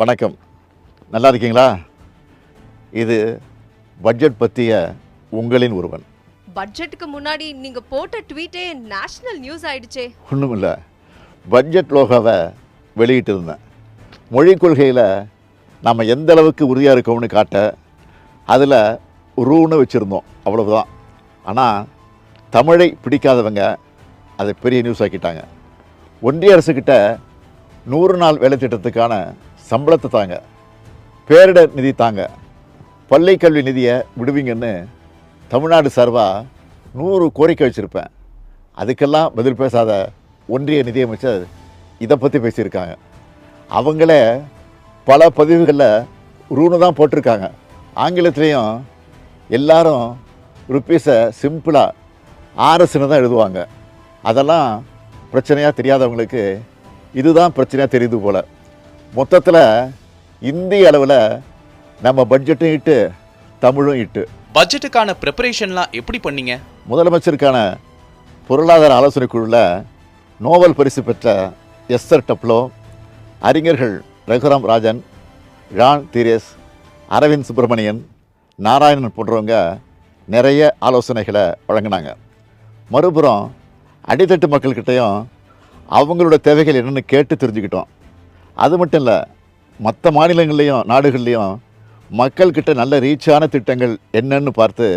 வணக்கம். நல்லா இருக்கீங்களா? இது பட்ஜெட் பற்றிய உங்களின் ஒருவன். பட்ஜெட்டுக்கு முன்னாடி நீங்க போட்ட ட்வீட்டே நேஷனல் நியூஸ் ஆயிடுச்சே. ஒன்றும் இல்லை, பட்ஜெட் லோகோவை வெளியிட்டு இருந்தேன். மொழி கொள்கையில் நம்ம எந்த அளவுக்கு உறுதியாக இருக்கோம்னு காட்ட அதில் ரூன்னு வச்சுருந்தோம், அவ்வளவுதான். ஆனால் தமிழை பிடிக்காதவங்க அதை பெரிய நியூஸ் ஆக்கிட்டாங்க. ஒன்றிய அரசுக்கிட்ட 100 நாள் வேலை திட்டத்துக்கான சம்பளத்தை தாங்க, பேரிடர் நிதி தாங்க, பள்ளி கல்வி நிதியை விடுவீங்கன்னு தமிழ்நாடு சார்பாக 100 கோரிக்கை வச்சுருப்பேன். அதுக்கெல்லாம் பதில் பேசாத ஒன்றிய நிதியமைச்சர் இதை பற்றி பேசியிருக்காங்க. அவங்களே பல பதிவுகளில் ரூனு தான் போட்டிருக்காங்க. ஆங்கிலத்துலேயும் எல்லாரும் ருப்பீஸை சிம்பிளாக ஆர்எஸ்ன்னு தான் எழுதுவாங்க. அதெல்லாம் பிரச்சனையாக தெரியாதவங்களுக்கு இதுதான் பிரச்சனையாக தெரியுது போல். மொத்தத்தில் இந்திய அளவில் நம்ம பட்ஜெட்டும் இட்டு தமிழும் இட்டு. பட்ஜெட்டுக்கான ப்ரிப்பரேஷன்லாம் எப்படி பண்ணீங்க? முதலமைச்சருக்கான பொருளாதார ஆலோசனை குழுவில் நோபல் பரிசு பெற்ற எஸ்தர் டப்லோ, அறிஞர்கள் ரகுராம் ராஜன், ஜான் தீரேஸ், அரவிந்த் சுப்பிரமணியன், நாராயணன் போன்றவங்க நிறைய ஆலோசனைகளை வழங்கினாங்க. மறுபுறம் அடித்தட்டு மக்கள்கிட்டையும் அவங்களோட தேவைகள் என்னென்னு கேட்டு தெரிஞ்சுக்கிட்டோம். அது மட்டும் இல்லை, மற்ற மாநிலங்கள்லேயும் நாடுகள்லேயும் மக்கள்கிட்ட நல்ல ரீச்சான திட்டங்கள் என்னன்னு பார்த்து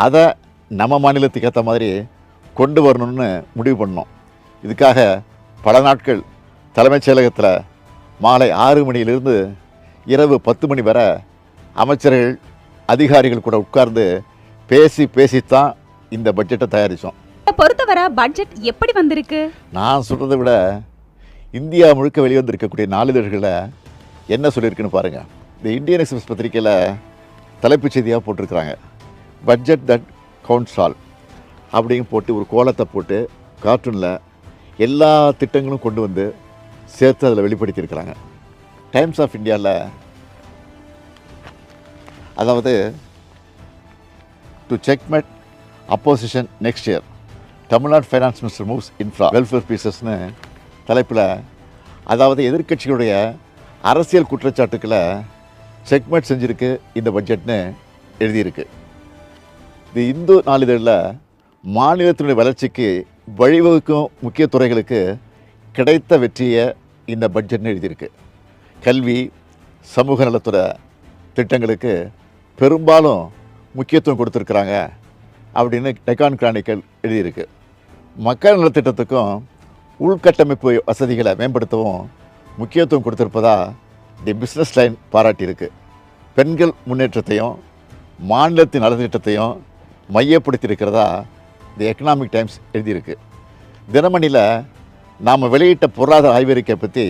அதை நம்ம மாநிலத்துக்கு ஏற்ற மாதிரி கொண்டு வரணும்னு முடிவு பண்ணோம். இதுக்காக பல நாட்கள் தலைமைச் செயலகத்தில் மாலை 6 மணியிலிருந்து இரவு 10 மணி வரை அமைச்சர்கள் அதிகாரிகள் கூட உட்கார்ந்து பேசித்தான் இந்த பட்ஜெட்டை தயாரித்தோம். பொறுத்தவரை பட்ஜெட் எப்படி வந்திருக்கு? நான் சொல்கிறத விட இந்தியா முழுக்க வெளிவந்திருக்கக்கூடிய நாளிதழ்களில் என்ன சொல்லியிருக்குன்னு பாருங்கள். இந்த இந்தியன் எக்ஸ்பிரஸ் பத்திரிக்கையில் தலைப்புச் செய்தியாக போட்டிருக்கிறாங்க, பட்ஜெட் தட் கவுண்ட்ஸ் ஆல் அப்படின்னு போட்டு ஒரு கோலத்தை போட்டு கார்ட்டூனில் எல்லா திட்டங்களும் கொண்டு வந்து சேர்த்து அதில் வெளிப்படுத்தியிருக்கிறாங்க. டைம்ஸ் ஆஃப் இந்தியாவில் அதாவது to checkmate opposition next year, Tamil Nadu finance minister moves infra welfare பீசஸ்னு தலைப்பில், அதாவது எதிர்க்கட்சிகளுடைய அரசியல் குற்றச்சாட்டுக்களை செக்மேட் செஞ்சுருக்கு இந்த பட்ஜெட்னு எழுதியிருக்கு. இது இந்து நாளிதழில் மாநிலத்தினுடைய வளர்ச்சிக்கு வழிவகுக்கும் முக்கிய துறைகளுக்கு கிடைத்த வெற்றியை இந்த பட்ஜெட்னு எழுதியிருக்கு. கல்வி, சமூக நலத்துறை திட்டங்களுக்கு பெரும்பாலும் முக்கியத்துவம் கொடுத்துருக்குறாங்க அப்படின்னு டெக்கான் கிரானிக்கல் எழுதியிருக்கு. மக்கள் நலத்திட்டத்துக்கும் உள்கட்டமைப்பு வசதிகளை மேம்படுத்தவும் முக்கியத்துவம் கொடுத்திருப்பதா தி பிஸ்னஸ் லைன் பாராட்டியிருக்கு. பெண்கள் முன்னேற்றத்தையும் மாநிலத்தின் நலத்திட்டத்தையும் மையப்படுத்தியிருக்கிறதா தி எக்கனாமிக் டைம்ஸ் எழுதியிருக்கு. தினமணியில் நாம் வெளியிட்ட பொருளாதார ஆய்வறிக்கை பற்றி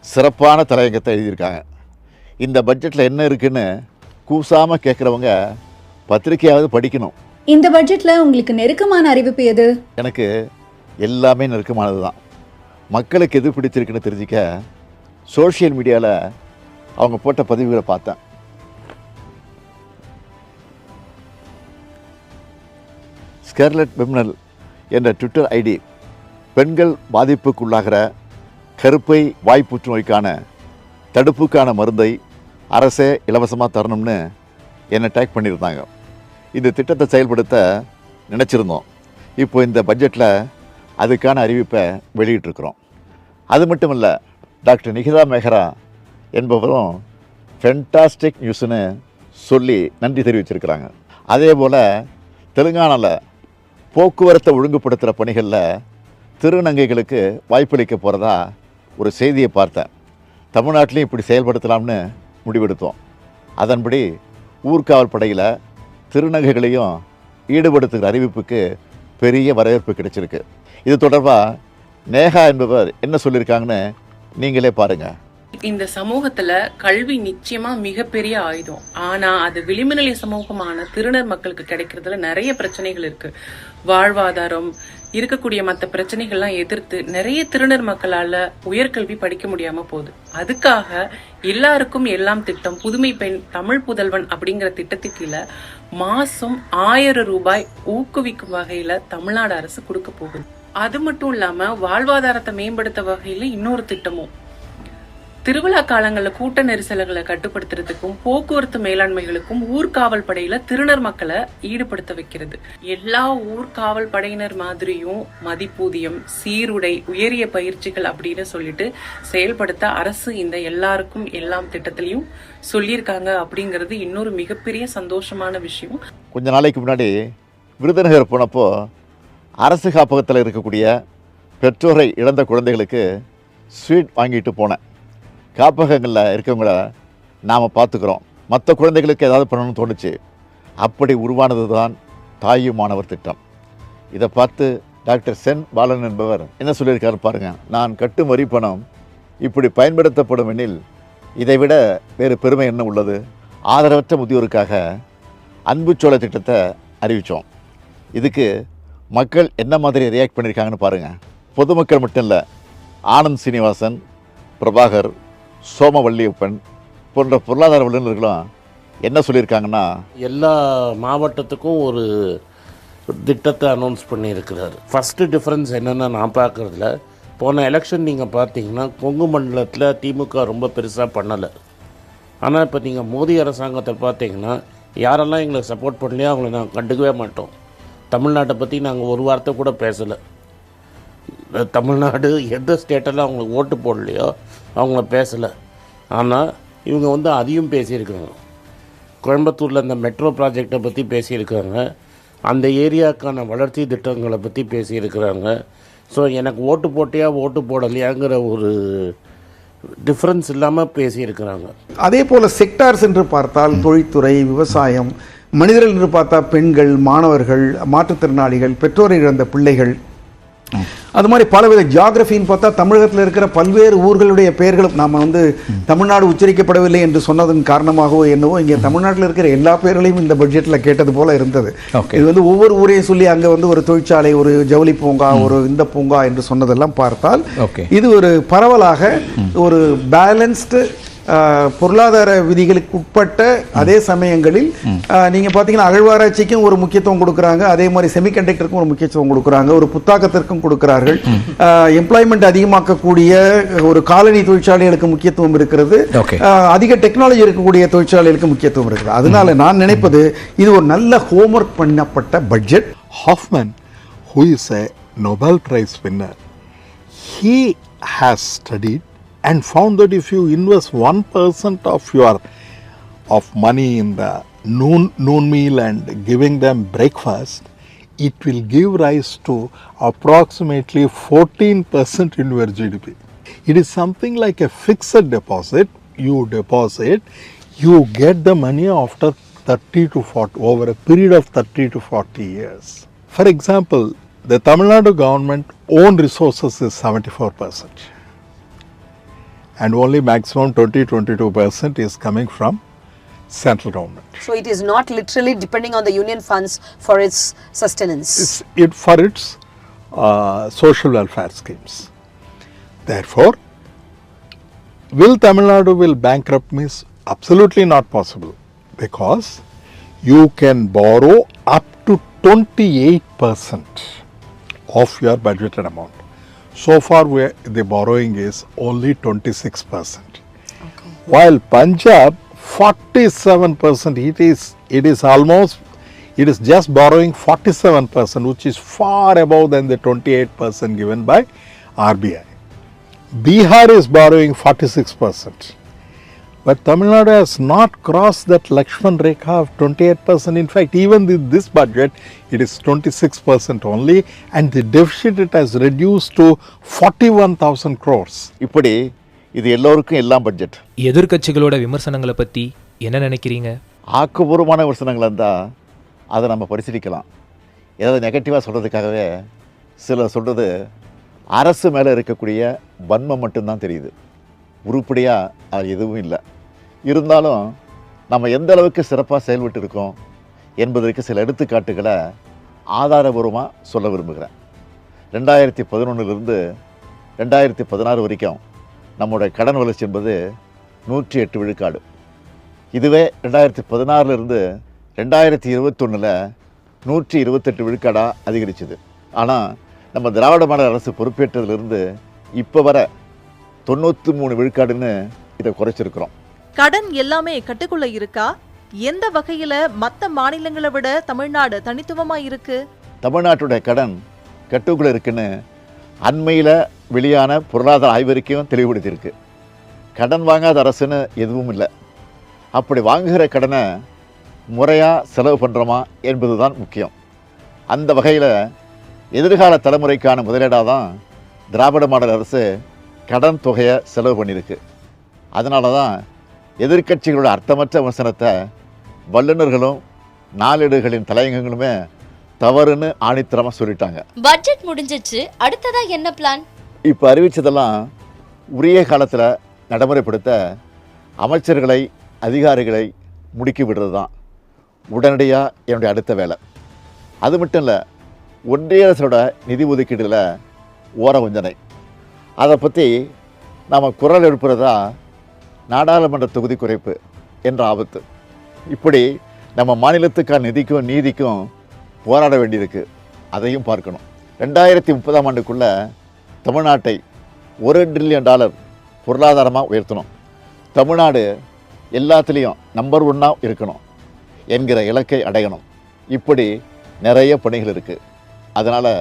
சிறப்பான தலையங்கத்தை எழுதியிருக்காங்க. இந்த பட்ஜெட்டில் என்ன இருக்குன்னு கூசாமல் கேட்குறவங்க பத்திரிக்கையாவது படிக்கணும். இந்த பட்ஜெட்ல உங்களுக்கு நெருக்கமான அறிவிப்பு எது? எனக்கு எல்லாமே நெருக்கமானது தான். மக்களுக்கு எது பிடிச்சிருக்குன்னு தெரிஞ்சிக்க சோஷியல் மீடியாவில் அவங்க போட்ட பதிவுகளை பார்த்தேன். ஸ்கர்லட் விம்னல் என்ற ட்விட்டர் ஐடி பெண்கள் பாதிப்புக்குள்ளாகிற கருப்பை வாய் புற்றுநோய்க்கான தடுப்புக்கான மருந்தை அரசே இலவசமாக தரணும்னு என்னை டேக் பண்ணியிருந்தாங்க. இந்த திட்டத்தை செயல்படுத்த நினச்சிருந்தோம். இப்போ இந்த பட்ஜெட்டில் அதுக்கான அறிவிப்பை வெளியிட்டிருக்கிறோம். அது மட்டும் இல்லை, டாக்டர் நிகிதா மேஹரா என்பவரும் ஃபென்டாஸ்டிக் நியூஸ்னு சொல்லி நன்றி தெரிவிச்சிருக்கிறாங்க. அதே போல் தெலுங்கானாவில் போக்குவரத்தை ஒழுங்குபடுத்துகிற பணிகளில் திருநங்கைகளுக்கு வாய்ப்பளிக்க போகிறதா ஒரு செய்தியை பார்த்தேன். தமிழ்நாட்டிலையும் இப்படி செயல்படுத்தலாம்னு முடிவெடுத்தோம். அதன்படி ஊர்காவல் படையில் திருநங்கைகளையும் ஈடுபடுத்துகிற அறிவிப்புக்கு பெரிய வரவேற்பு கிடைச்சிருக்கு. இது தொடர்பாக நேஹா என்பவர் என்ன சொல்லியிருக்காங்கன்னு நீங்களே பாருங்கள். இந்த சமூகத்துல கல்வி நிச்சயமா மிகப்பெரிய ஆயுதம். ஆனா அது விளிம்புநிலை சமூகமான திருநர் மக்களுக்கு கிடைக்கிறதுல நிறைய பிரச்சனைகள் இருக்கு. வாழ்வாதாரம் இருக்கக்கூடிய மற்ற பிரச்சனைகள்லாம் எதிர்த்து நிறைய திருநர் மக்களால உயர்கல்வி படிக்க முடியாம போகுது. அதுக்காக எல்லாருக்கும் எல்லாம் திட்டம், புதுமை பெண், தமிழ் புதல்வன் அப்படிங்கிற திட்டத்துக்கு கீழ மாசம் 1000 ரூபாய் ஊக்குவிக்கும் வகையில தமிழ்நாடு அரசு கொடுக்க போகுது. அது மட்டும் இல்லாம வாழ்வாதாரத்தை மேம்படுத்த வகையில இன்னொரு திட்டமும் திருவிழா காலங்களில் கூட்ட நெரிசல்களை கட்டுப்படுத்துறதுக்கும் போக்குவரத்து மேலாண்மைகளுக்கும் ஊர்காவல் படையில திருநர் மக்களை ஈடுபடுத்த வைக்கிறது. எல்லா ஊர்காவல் படையினர் மாதிரியும் மதிப்பூதியம், சீருடை, உயரிய பயிற்சிகள் அப்படின்னு சொல்லிட்டு செயல்படுத்த அரசு இந்த எல்லாருக்கும் எல்லாம் திட்டத்திலையும் சொல்லியிருக்காங்க அப்படிங்கிறது இன்னொரு மிகப்பெரிய சந்தோஷமான விஷயம். கொஞ்ச நாளைக்கு முன்னாடி விருதுநகர் போனப்போ அரசு காப்பகத்தில் இருக்கக்கூடிய பெற்றோரை இழந்த குழந்தைகளுக்கு ஸ்வீட் வாங்கிட்டு போனேன். காப்பகங்களில் இருக்கவங்கள நாம் பார்த்துக்கிறோம், மற்ற குழந்தைகளுக்கு ஏதாவது பண்ணணும்னு தோணுச்சு. அப்படி உருவானது தான் தாயும் மாணவர் திட்டம். இதை பார்த்து டாக்டர் சென் பாலன் என்பவர் என்ன சொல்லியிருக்காரு பாருங்கள். நான் கட்டும் வரி பணம் இப்படி பயன்படுத்தப்படும் எனில் இதைவிட வேறு பெருமை என்ன உள்ளது. ஆதரவற்ற முதியோருக்காக அன்புச்சோலை திட்டத்தை அறிவித்தோம். இதுக்கு மக்கள் என்ன மாதிரி ரியாக்ட் பண்ணியிருக்காங்கன்னு பாருங்கள். பொதுமக்கள் மட்டும் இல்லை, ஆனந்த் சீனிவாசன், பிரபாகர், சோமவல்லியப்பன் போன்ற பொருளாதார வல்லுநர்களும் என்ன சொல்லியிருக்காங்கன்னா, எல்லா மாவட்டத்துக்கும் ஒரு திட்டத்தை அனௌன்ஸ் பண்ணியிருக்கிறார். ஃபஸ்ட்டு டிஃப்ரென்ஸ் என்னென்னா நான் பார்க்குறதுல, போன எலெக்ஷன் நீங்கள் பார்த்தீங்கன்னா கொங்கு மண்டலத்தில் திமுக ரொம்ப பெருசாக பண்ணலை. ஆனால் இப்போ நீங்கள் மோடி அரசாங்கத்தை பார்த்தீங்கன்னா யாரெல்லாம் எங்களுக்கு சப்போர்ட் பண்ணலையோ அவங்கள நாங்கள் கண்டுக்கவே மாட்டோம். தமிழ்நாட்டை பற்றி நாங்கள் ஒரு வார்த்தை கூட பேசலை. தமிழ்நாடு எந்த ஸ்டேட்டெல்லாம் அவங்களுக்கு ஓட்டு போடலையோ அவங்கள பேசலை. ஆனால் இவங்க அதையும் பேசியிருக்காங்க. கோயம்புத்தூரில் இந்த மெட்ரோ ப்ராஜெக்டை பற்றி பேசியிருக்காங்க, அந்த ஏரியாவுக்கான வளர்ச்சி திட்டங்களை பற்றி பேசியிருக்கிறாங்க. ஸோ எனக்கு ஓட்டு போட்டியா ஓட்டு போடலையாங்கிற ஒரு டிஃப்ரென்ஸ் இல்லாமல் பேசியிருக்கிறாங்க. அதே போல் செக்டார்ஸ் என்று பார்த்தால் தொழில்துறை, விவசாயம், மனிதர்கள் என்று பார்த்தா பெண்கள், மாணவர்கள், மாற்றுத்திறனாளிகள், பெற்றோரை இழந்த பிள்ளைகள், அது மாதிரி பலவித ஜியாகிரபின்னு பார்த்தா தமிழகத்தில் இருக்கிற பல்வேறு ஊர்களுடைய பெயர்களும் நாம் தமிழ்நாடு உச்சரிக்கப்படவில்லை என்று சொன்னதன் காரணமாகவோ என்னவோ இங்கே தமிழ்நாட்டில் இருக்கிற எல்லா பெயர்களையும் இந்த பட்ஜெட்டில் கேட்டது போல இருந்தது. இது ஒவ்வொரு ஊரையும் சொல்லி அங்கே ஒரு தொழிற்சாலை, ஒரு ஜவுளி பூங்கா, ஒரு இந்த பூங்கா என்று சொன்னதெல்லாம் பார்த்தால் இது ஒரு பரவலாக ஒரு பேலன்ஸ்டு பொருளாதார விதிகளுக்கு உட்பட்ட அதே சமயங்களில் நீங்கள் பார்த்தீங்கன்னா அகழ்வாராய்ச்சிக்கும் ஒரு முக்கியத்துவம் கொடுக்குறாங்க, அதே மாதிரி செமிகண்டக்டருக்கும் ஒரு முக்கியத்துவம் கொடுக்குறாங்க, ஒரு புத்தாக்கத்திற்கும் கொடுக்கிறார்கள், எம்ப்ளாய்மெண்ட் அதிகமாக்கக்கூடிய ஒரு காலனி தொழிற்சாலைகளுக்கு முக்கியத்துவம் இருக்கிறது, அதிக டெக்னாலஜி இருக்கக்கூடிய தொழிற்சாலைகளுக்கு முக்கியத்துவம் இருக்கிறது. அதனால நான் நினைப்பது இது ஒரு நல்ல ஹோம்ஒர்க் பண்ணப்பட்ட budget. Hoffman, who is a Nobel Prize winner, he has studied and found that if you invest 1% of money in the noon meal and giving them breakfast, it will give rise to approximately 14% in your GDP. It is something like a fixed deposit. You deposit, you get the money after 30 to 40, over a period of 30 to 40 years. For example, the Tamil Nadu government own resources is 74%. And only maximum 20-22% is coming from central government. So it is not literally depending on the union funds for its sustenance. For its social welfare schemes. Therefore, will Tamil Nadu will bankrupt means absolutely not possible, because you can borrow up to 28% of your budgeted amount. So far, the borrowing is only 26%. Okay. While Punjab, 47%. It is just borrowing 47%, which is far above than the 28% given by RBI. Bihar is borrowing 46%. But Tamil Nadu has not crossed that Lakshman Rekha of 28%. In fact, even this budget, it is 26% only, and the deficit it has reduced to 41,000 crores. இப்படி இது எல்லோருக்கும் எல்லாம் budget. எதிர்க்கட்சிகளோட விமர்சனங்களை பற்றி என்ன நினைக்கிறீங்க? ஆக்கப்பூர்வமான விமர்சனங்கள் இருந்தால் அதை நம்ம பரிசீலிக்கலாம். ஏதாவது நெகட்டிவாக சொல்கிறதுக்காகவே சிலர் சொல்கிறது அரசு மேலே இருக்கக்கூடிய வன்மம் மட்டும்தான் தெரியுது, உருப்படியாக அது எதுவும் இல்லை. இருந்தாலும் நம்ம எந்த அளவுக்கு சிறப்பாக செயல்பட்டு இருக்கோம் என்பதற்கு சில எடுத்துக்காட்டுகளை ஆதாரபூர்வமாக சொல்ல விரும்புகிறேன். 2011 2016 வரைக்கும் நம்முடைய கடன் வளர்ச்சி என்பது 108 விழுக்காடு. இதுவே 2016 2021 128 விழுக்காடாக அதிகரிச்சுது. ஆனால் நம்ம திராவிட மாடல் அரசு பொறுப்பேற்றதிலிருந்து இப்போ வர 93 விழுக்காடுன்னு இதை குறைச்சிருக்கிறோம். கடன் எல்லாமே கட்டுக்குள்ள இருக்கா? எந்த வகையில மற்ற மாநிலங்களை விட தமிழ்நாடு தனித்துவமா இருக்கு? தமிழ்நாட்டுடைய கடன் கட்டுக்குள்ள இருக்குன்னு அண்மையில் வெளியான பொருளாதார ஆய்வறிக்கையும் தெளிவுபடுத்தியிருக்கு. கடன் வாங்காத அரசுன்னு எதுவும் இல்லை. அப்படி வாங்குகிற கடனை முறையாக செலவு பண்ணுறோமா என்பது தான் முக்கியம். அந்த வகையில் எதிர்கால தலைமுறைக்கான முதலீடாக தான் திராவிட மாடல் அரசு கடன் தொகையை செலவு பண்ணியிருக்கு. அதனால தான் எதிர்க்கட்சிகளோட அர்த்தமற்ற விமர்சனத்தை வல்லுநர்களும் நாளேடுகளின் தலையங்கங்களுமே தவறுன்னு ஆணித்தரமாக சொல்லிட்டாங்க. பட்ஜெட் முடிஞ்சிச்சு, அடுத்ததா என்ன பிளான்? இப்போ அறிவித்ததெல்லாம் உரிய காலத்தில் நடைமுறைப்படுத்த அமைச்சர்களை அதிகாரிகளை முடுக்கி விடுறது தான் உடனடியாக என்னுடைய அடுத்த வேலை. அது மட்டும் இல்லை, ஒன்றிய அரசோட நிதி ஒதுக்கீடுல ஓர வஞ்சனை, அதை பற்றி நாம் குரல் எழுப்புறதா நாடாளுமன்ற தொகுதி குறைப்பு என்ற ஆபத்து. இப்படி நம்ம மாநிலத்துக்கான நிதிக்கும் நீதிக்கும் போராட வேண்டியிருக்கு. அதையும் பார்க்கணும். 2030ஆம் ஆண்டுக்குள்ளே தமிழ்நாட்டை $1 ட்ரில்லியன் பொருளாதாரமாக உயர்த்தணும். தமிழ்நாடு எல்லாத்துலேயும் நம்பர் 1 இருக்கணும் என்கிற இலக்கை அடையணும். இப்படி நிறைய பணிகள் இருக்குது. அதனால்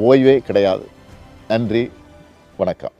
ஓய்வே கிடையாது. நன்றி, வணக்கம்.